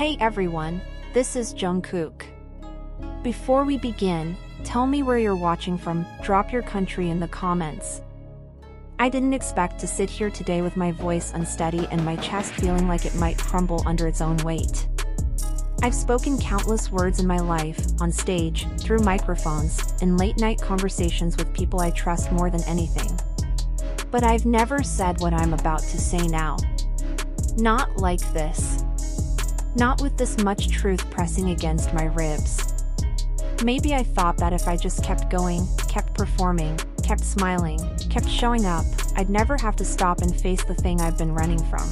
Hey everyone, this is Jungkook. Before we begin, tell me where you're watching from, drop your country in the comments. I didn't expect to sit here today with my voice unsteady and my chest feeling like it might crumble under its own weight. I've spoken countless words in my life, on stage, through microphones, in late-night conversations with people I trust more than anything. But I've never said what I'm about to say now. Not like this. Not with this much truth pressing against my ribs. Maybe I thought that if I just kept going, kept performing, kept smiling, kept showing up, I'd never have to stop and face the thing I've been running from.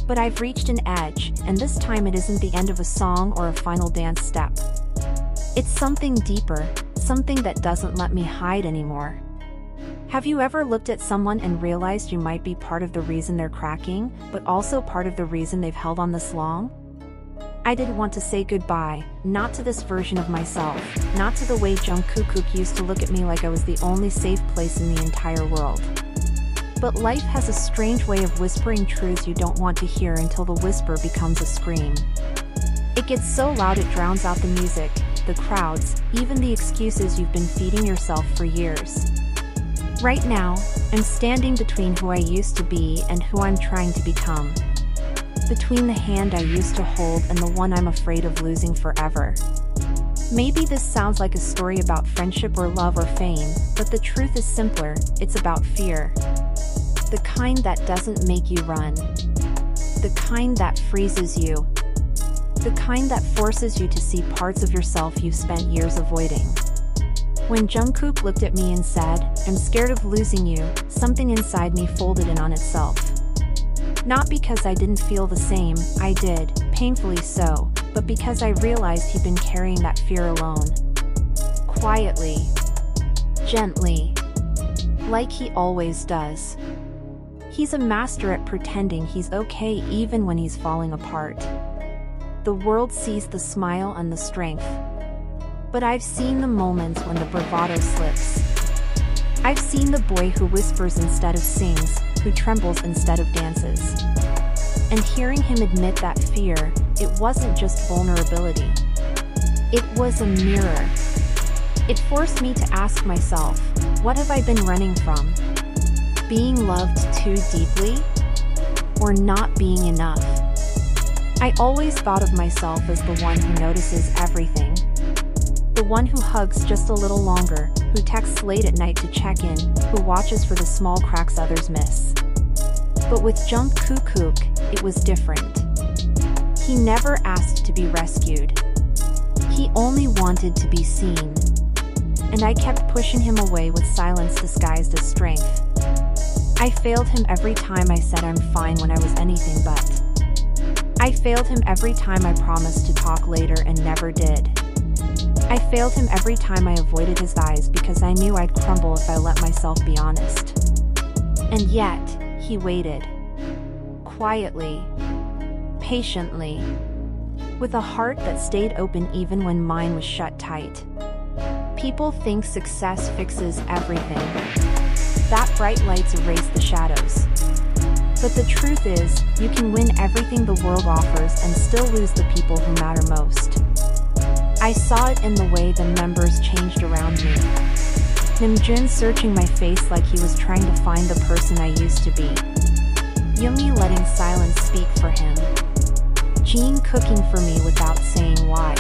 But I've reached an edge, and this time it isn't the end of a song or a final dance step. It's something deeper, something that doesn't let me hide anymore. Have you ever looked at someone and realized you might be part of the reason they're cracking, but also part of the reason they've held on this long? I didn't want to say goodbye, not to this version of myself, not to the way Jungkook used to look at me like I was the only safe place in the entire world. But life has a strange way of whispering truths you don't want to hear until the whisper becomes a scream. It gets so loud it drowns out the music, the crowds, even the excuses you've been feeding yourself for years. Right now, I'm standing between who I used to be and who I'm trying to become. Between the hand I used to hold and the one I'm afraid of losing forever. Maybe this sounds like a story about friendship or love or fame, but the truth is simpler, it's about fear. The kind that doesn't make you run. The kind that freezes you. The kind that forces you to see parts of yourself you've spent years avoiding. When Jungkook looked at me and said, "I'm scared of losing you," something inside me folded in on itself. Not because I didn't feel the same, I did, painfully so, but because I realized he'd been carrying that fear alone. Quietly. Gently. Like he always does. He's a master at pretending he's okay even when he's falling apart. The world sees the smile and the strength. But I've seen the moments when the bravado slips. I've seen the boy who whispers instead of sings, who trembles instead of dances. And hearing him admit that fear, it wasn't just vulnerability. It was a mirror. It forced me to ask myself, what have I been running from? Being loved too deeply? Or not being enough? I always thought of myself as the one who notices everything. The one who hugs just a little longer, who texts late at night to check in, who watches for the small cracks others miss. But with Jungkook, it was different. He never asked to be rescued. He only wanted to be seen. And I kept pushing him away with silence disguised as strength. I failed him every time I said I'm fine when I was anything but. I failed him every time I promised to talk later and never did. I failed him every time I avoided his eyes because I knew I'd crumble if I let myself be honest. And yet, he waited. Quietly. Patiently. With a heart that stayed open even when mine was shut tight. People think success fixes everything. That bright lights erase the shadows. But the truth is, you can win everything the world offers and still lose the people who matter most. I saw it in the way the members changed around me. Jimin searching my face like he was trying to find the person I used to be. Jimin letting silence speak for him. Jimin cooking for me without saying why.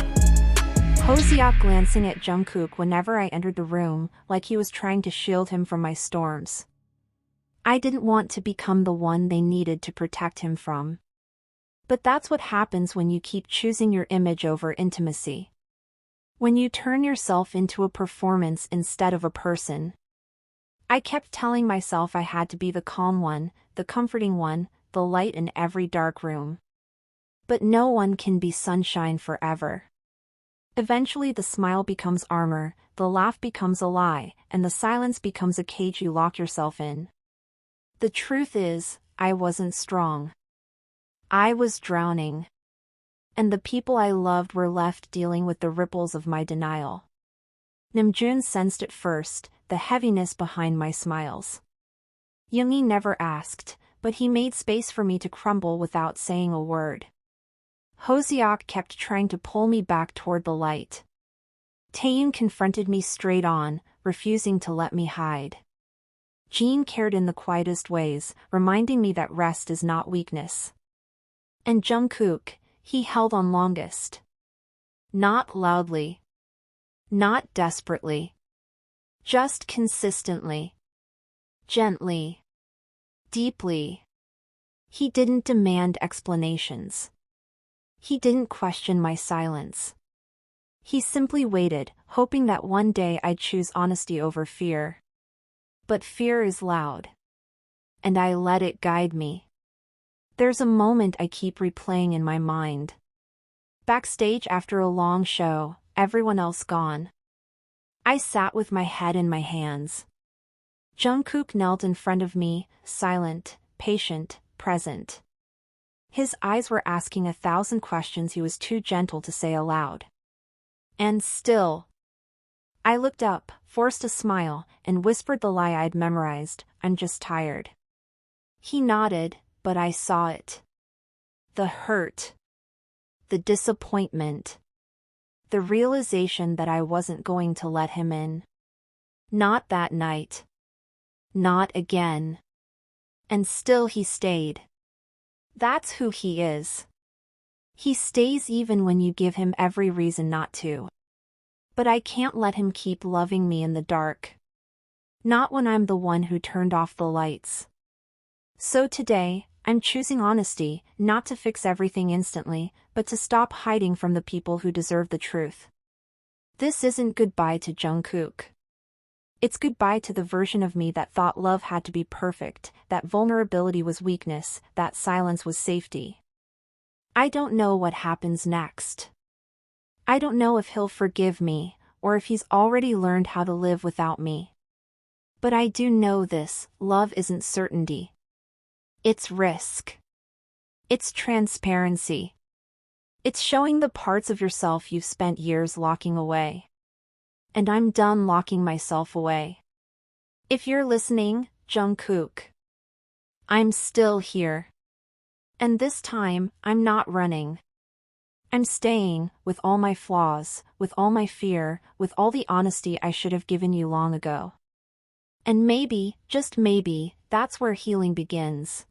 Hoseok glancing at Jungkook whenever I entered the room, like he was trying to shield him from my storms. I didn't want to become the one they needed to protect him from. But that's what happens when you keep choosing your image over intimacy. When you turn yourself into a performance instead of a person. I kept telling myself I had to be the calm one, the comforting one, the light in every dark room. But no one can be sunshine forever. Eventually the smile becomes armor, the laugh becomes a lie, and the silence becomes a cage you lock yourself in. The truth is, I wasn't strong. I was drowning. And the people I loved were left dealing with the ripples of my denial. Jimin sensed it first, the heaviness behind my smiles. Jimin never asked, but he made space for me to crumble without saying a word. Hoseok kept trying to pull me back toward the light. Taeyoon confronted me straight on, refusing to let me hide. Jin cared in the quietest ways, reminding me that rest is not weakness. And Jungkook, he held on longest. Not loudly. Not desperately. Just consistently. Gently. Deeply. He didn't demand explanations. He didn't question my silence. He simply waited, hoping that one day I'd choose honesty over fear. But fear is loud. And I let it guide me. There's a moment I keep replaying in my mind. Backstage after a long show, everyone else gone. I sat with my head in my hands. Jungkook knelt in front of me, silent, patient, present. His eyes were asking 1,000 questions he was too gentle to say aloud. And still. I looked up, forced a smile, and whispered the lie I'd memorized, "I'm just tired." He nodded, but I saw it. The hurt. The disappointment. The realization that I wasn't going to let him in. Not that night. Not again. And still he stayed. That's who he is. He stays even when you give him every reason not to. But I can't let him keep loving me in the dark. Not when I'm the one who turned off the lights. So today, I'm choosing honesty, not to fix everything instantly, but to stop hiding from the people who deserve the truth. This isn't goodbye to Jungkook. It's goodbye to the version of me that thought love had to be perfect, that vulnerability was weakness, that silence was safety. I don't know what happens next. I don't know if he'll forgive me, or if he's already learned how to live without me. But I do know this: love isn't certainty. It's risk. It's transparency. It's showing the parts of yourself you've spent years locking away. And I'm done locking myself away. If you're listening, Jungkook, I'm still here. And this time, I'm not running. I'm staying, with all my flaws, with all my fear, with all the honesty I should have given you long ago. And maybe, just maybe, that's where healing begins.